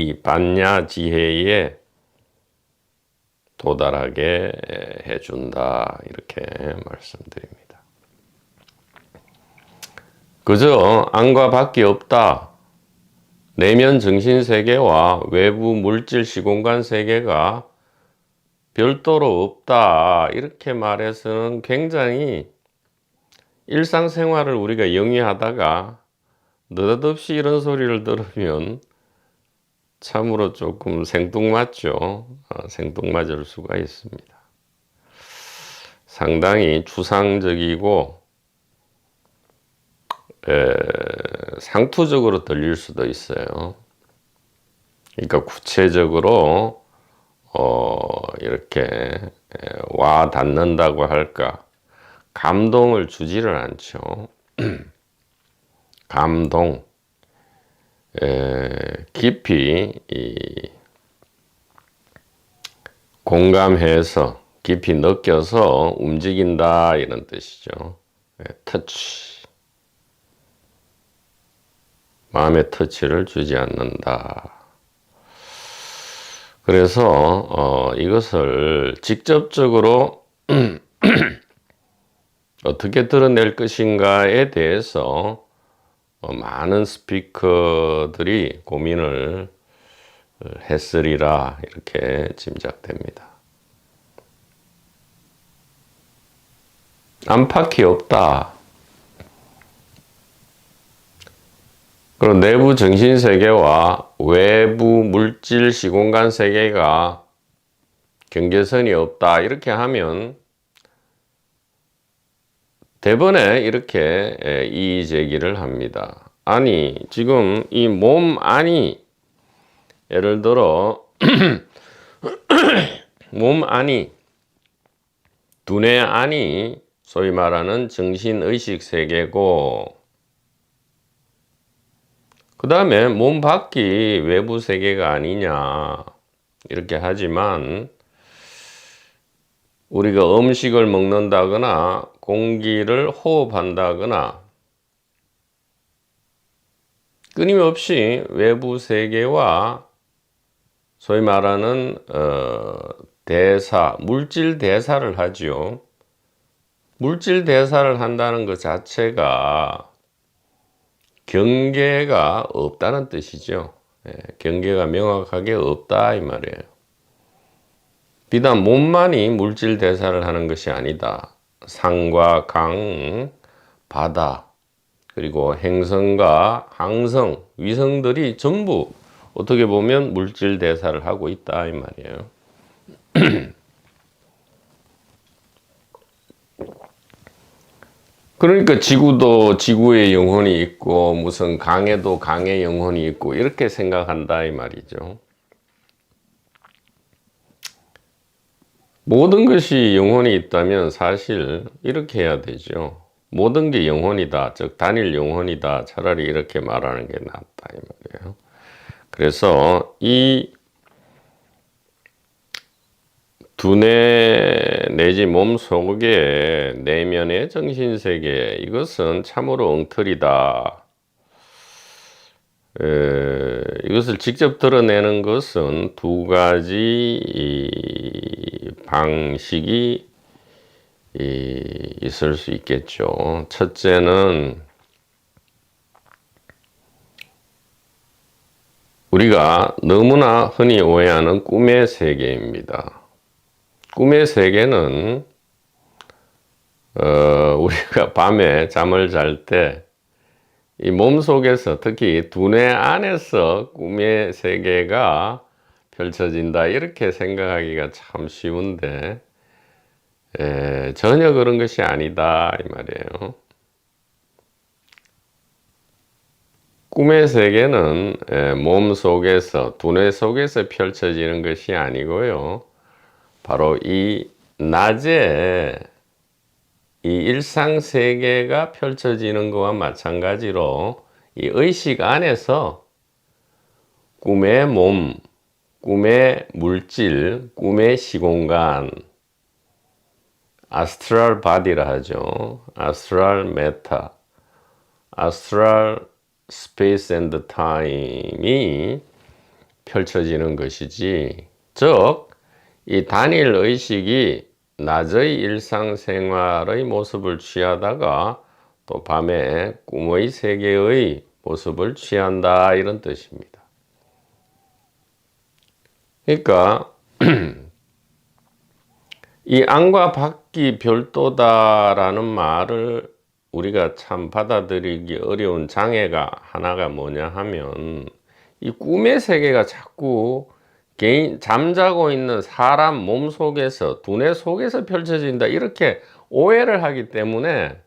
이 반야 지혜에 도달하게 해준다, 이렇게 말씀드립니다. 그저 안과 밖이 없다, 내면 정신 세계와 외부 물질 시공간 세계가 별도로 없다, 이렇게 말해서는 굉장히 일상생활을 우리가 영위하다가 느닷없이 이런 소리를 들으면 참으로 조금 생뚱맞죠. 생뚱맞을 수가 있습니다. 상당히 추상적이고 상투적으로 들릴 수도 있어요. 그러니까 구체적으로 이렇게 와 닿는다고 할까, 감동을 주지를 않죠. 감동, 깊이 공감해서 깊이 느껴서 움직인다, 이런 뜻이죠. 터치, 마음의 터치를 주지 않는다. 그래서 이것을 직접적으로 어떻게 드러낼 것인가에 대해서 많은 스피커들이 고민을 했으리라, 이렇게 짐작됩니다. 안팎이 없다. 그리고 내부 정신세계와 외부 물질 시공간 세계가 경계선이 없다, 이렇게 하면 대번에 이렇게 이의 제기를 합니다. 아니, 지금 이 몸 안이, 예를 들어 몸 안이, 두뇌 안이 소위 말하는 정신의식 세계고, 그 다음에 몸 밖이 외부 세계가 아니냐, 이렇게 하지만 우리가 음식을 먹는다거나 공기를 호흡한다거나 끊임없이 외부 세계와 소위 말하는 대사, 물질 대사를 하지요. 물질 대사를 한다는 것 자체가 경계가 없다는 뜻이죠. 경계가 명확하게 없다, 이 말이에요. 비단 몸만이 물질 대사를 하는 것이 아니다. 산과 강, 바다, 그리고 행성과 항성, 위성들이 전부 어떻게 보면 물질 대사를 하고 있다, 이 말이에요. 그러니까 지구도 지구의 영혼이 있고, 무슨 강에도 강의 영혼이 있고, 이렇게 생각한다, 이 말이죠. 모든 것이 영혼이 있다면 사실 이렇게 해야 되죠. 모든 게 영혼이다, 즉 단일 영혼이다, 차라리 이렇게 말하는 게 낫다, 이 말이에요. 그래서 이 두뇌 내지 몸 속의 내면의 정신세계, 이것은 참으로 엉터리다. 이것을 직접 드러내는 것은 두 가지 방식이 있을 수 있겠죠. 첫째는 우리가 너무나 흔히 오해하는 꿈의 세계입니다. 꿈의 세계는 우리가 밤에 잠을 잘 때 이 몸속에서, 특히 두뇌 안에서 꿈의 세계가 펼쳐진다, 이렇게 생각하기가 참 쉬운데 전혀 그런 것이 아니다, 이 말이에요. 꿈의 세계는 몸 속에서, 두뇌 속에서 펼쳐지는 것이 아니고요, 바로 이 낮에 이 일상 세계가 펼쳐지는 것과 마찬가지로 이 의식 안에서 꿈의 몸, 꿈의 물질, 꿈의 시공간, 아스트랄 바디라 하죠. 아스트랄 메타, 아스트랄 스페이스 앤드 타임이 펼쳐지는 것이지, 즉 이 단일 의식이 낮의 일상생활의 모습을 취하다가 또 밤에 꿈의 세계의 모습을 취한다, 이런 뜻입니다. 그러니까 이 안과 밖이 별도다라는 말을 우리가 참 받아들이기 어려운 장애가 하나가 뭐냐 하면, 이 꿈의 세계가 자꾸 잠자고 있는 사람 몸 속에서, 두뇌 속에서 펼쳐진다, 이렇게 오해를 하기 때문에,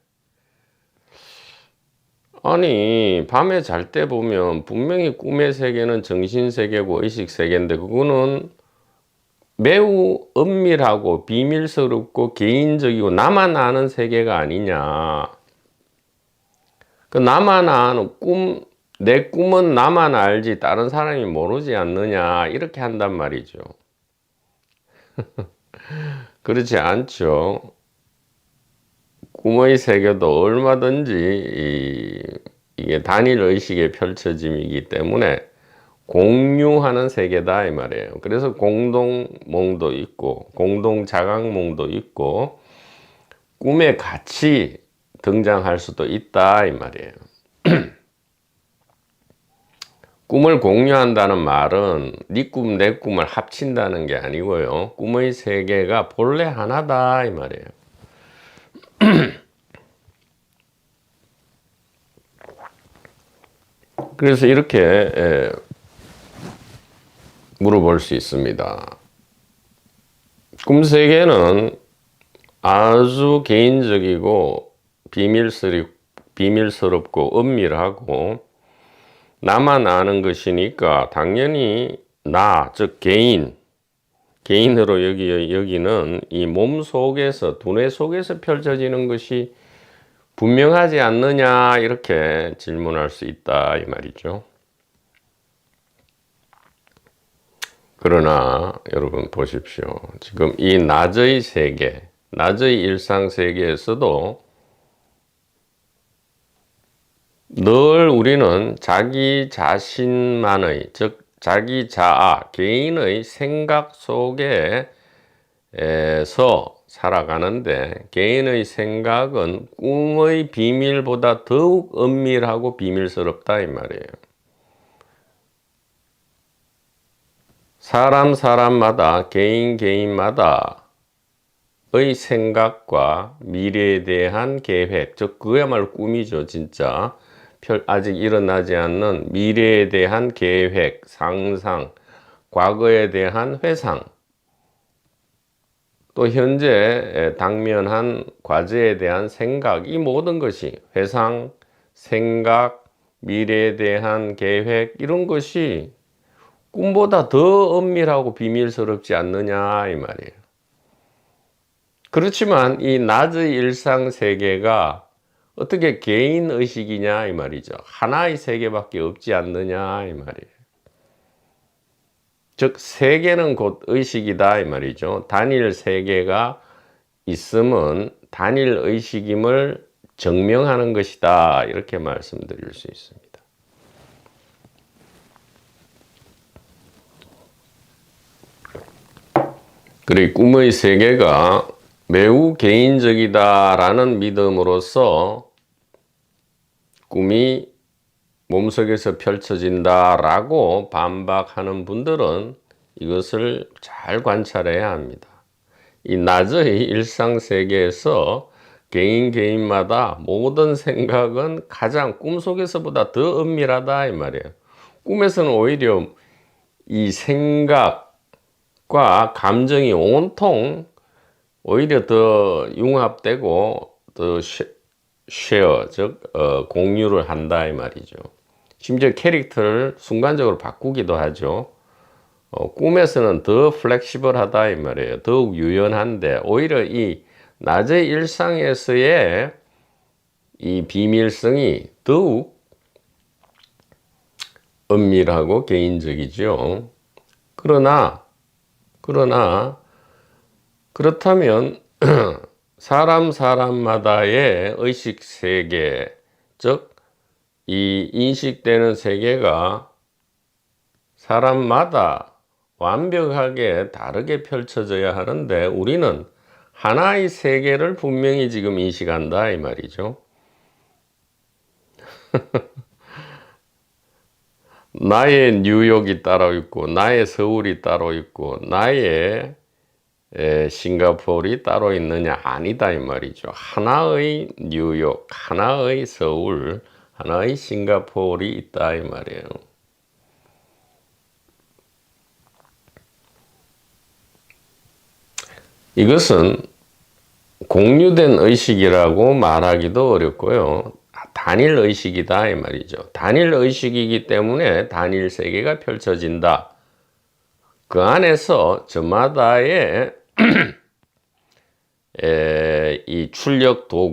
아니 밤에 잘 때 보면 분명히 꿈의 세계는 정신 세계고 의식 세계인데, 그거는 매우 은밀하고 비밀스럽고 개인적이고 나만 아는 세계가 아니냐. 그 나만 아는 내 꿈은 나만 알지 다른 사람이 모르지 않느냐, 이렇게 한단 말이죠. 그렇지 않죠. 꿈의 세계도 얼마든지 이게 단일 의식의 펼쳐짐이기 때문에 공유하는 세계다, 이 말이에요. 그래서 공동몽도 있고 공동 자각몽도 있고 꿈에 같이 등장할 수도 있다, 이 말이에요. 꿈을 공유한다는 말은 네 꿈, 내 꿈을 합친다는 게 아니고요. 꿈의 세계가 본래 하나다, 이 말이에요. 그래서 이렇게 물어볼 수 있습니다. 꿈 세계는 아주 개인적이고 비밀스럽고 은밀하고 나만 아는 것이니까 당연히 나, 즉 개인으로 여기는 이 몸 속에서, 두뇌 속에서 펼쳐지는 것이 분명하지 않느냐, 이렇게 질문할 수 있다, 이 말이죠. 그러나 여러분 보십시오. 지금 이 낮의 세계, 낮의 일상 세계에서도 늘 우리는 자기 자신만의, 즉 자기 자아, 개인의 생각 속에서 살아가는데, 개인의 생각은 꿈의 비밀보다 더욱 은밀하고 비밀스럽다, 이 말이에요. 사람마다, 개인마다의 생각과 미래에 대한 계획, 즉 그야말로 꿈이죠, 진짜. 아직 일어나지 않는 미래에 대한 계획, 상상, 과거에 대한 회상, 또 현재 당면한 과제에 대한 생각, 이 모든 것이 회상, 생각, 미래에 대한 계획, 이런 것이 꿈보다 더 은밀하고 비밀스럽지 않느냐, 이 말이에요. 그렇지만 이 낮의 일상 세계가 어떻게 개인 의식이냐, 이 말이죠. 하나의 세계밖에 없지 않느냐, 이 말이에요. 즉 세계는 곧 의식이다, 이 말이죠. 단일 세계가 있음은 단일 의식임을 증명하는 것이다, 이렇게 말씀드릴 수 있습니다. 그리고 꿈의 세계가 매우 개인적이다라는 믿음으로써 꿈이 몸속에서 펼쳐진다라고 반박하는 분들은 이것을 잘 관찰해야 합니다. 이 낮의 일상 세계에서 개인마다 모든 생각은 가장 꿈속에서보다 더 은밀하다, 이 말이에요. 꿈에서는 오히려 이 생각과 감정이 온통 오히려 더 융합되고 더 쉐어, 즉 공유를 한다, 이 말이죠. 심지어 캐릭터를 순간적으로 바꾸기도 하죠. 꿈에서는 더 플렉시블하다, 이 말이에요. 더욱 유연한데 오히려 이 낮의 일상에서의 이 비밀성이 더욱 은밀하고 개인적이죠. 그렇다면 사람마다의 의식 세계, 즉 이 인식되는 세계가 사람마다 완벽하게 다르게 펼쳐져야 하는데 우리는 하나의 세계를 분명히 지금 인식한다 이 말이죠. 나의 뉴욕이 따로 있고 나의 서울이 따로 있고 나의 싱가포르이 따로 있느냐? 아니다 이 말이죠. 하나의 뉴욕, 하나의 서울, 하나의 싱가포르이 있다 이 말이에요. 이것은 공유된 의식이라고 말하기도 어렵고요. 단일 의식이다 이 말이죠. 단일 의식이기 때문에 단일 세계가 펼쳐진다. 그 안에서 저마다의 이 출력 도구